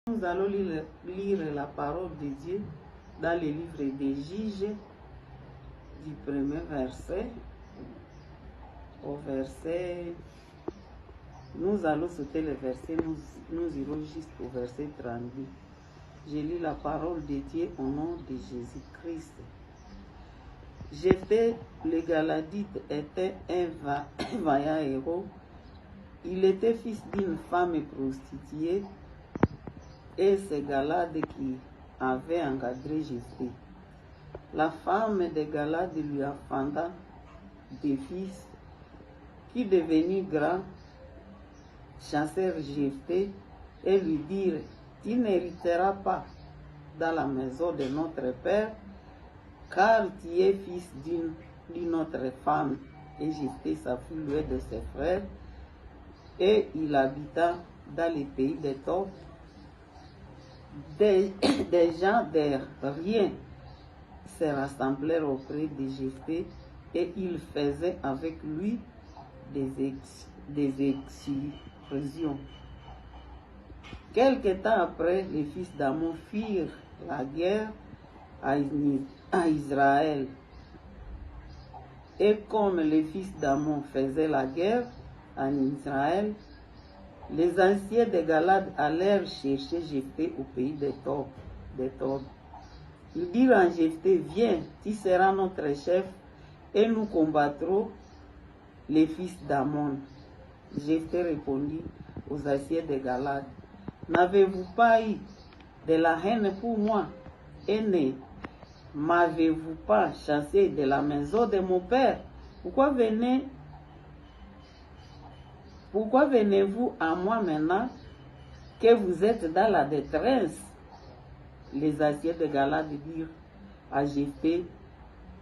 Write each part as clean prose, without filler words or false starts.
Nous allons lire la parole de Dieu dans le livre des Juges, du premier verset au verset. Nous allons sauter le verset, nous irons juste au verset 32. Je lis la parole de Dieu au nom de Jésus-Christ. Jephthé le Galadite était un vaillant héros. Il était fils d'une femme prostituée et c'est Galad qui avait encadré Jephthé. La femme de Galad lui enfanta des fils qui, devenus grands, chassèrent Jephthé et lui dirent: tu n'hériteras pas dans la maison de notre père, car tu es fils d'une autre femme. Et Jephthé s'enfuit loin de ses frères, et il habita dans les pays des Tob. Des gens de rien se rassemblèrent auprès de Jephthé, et ils faisaient avec lui des excursions. Quelque temps après, les fils d'Ammon firent la guerre à Israël. Et comme les fils d'Ammon faisaient la guerre en Israël, les anciens de Galad allèrent chercher Jephthé au pays des Tob. Ils dirent à Jephthé: viens, tu seras notre chef, et nous combattrons les fils d'Ammon. Jephthé répondit aux anciens de Galad: n'avez-vous pas eu de la haine pour moi, et ne m'avez-vous pas chassé de la maison de mon père? Pourquoi venez-vous à moi maintenant que vous êtes dans la détresse? Les anciens de Galad dirent à Jephthé: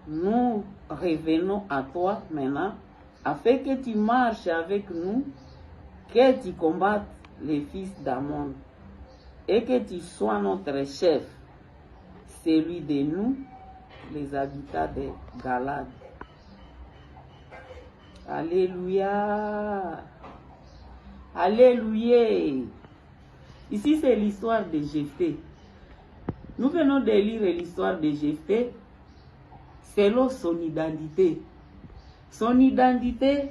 nous revenons à toi maintenant, afin que tu marches avec nous, que tu combattes les fils d'Ammon, et que tu sois notre chef, celui de nous, les habitants de Galad. Alléluia. Alléluia. Ici, c'est l'histoire de Jephthé. Nous venons de lire l'histoire de Jephthé selon son identité. Son identité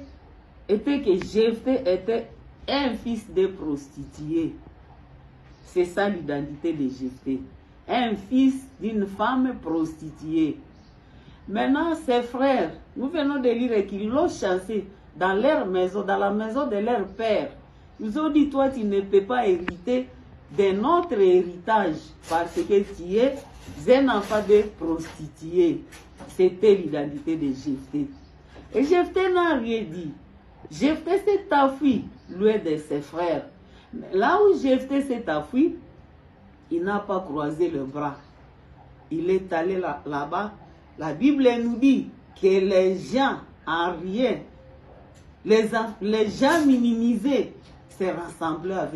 était que Jephthé était un fils de prostituée. C'est ça l'identité de Jephthé. Un fils d'une femme prostituée. Maintenant, ses frères, nous venons de lire qu'ils l'ont chassé dans leur maison, dans la maison de leur père. Ils ont dit: toi, tu ne peux pas hériter de notre héritage parce que tu es un enfant de prostituée. C'était l'identité de Jephthé. Et Jephthé n'a rien dit. Jephthé s'est enfui loin de ses frères. Mais là où Jephthé s'est enfui, il n'a pas croisé le bras. Il est allé là-bas. La Bible nous dit que les gens en rien, les gens minimisés, se rassemblaient avec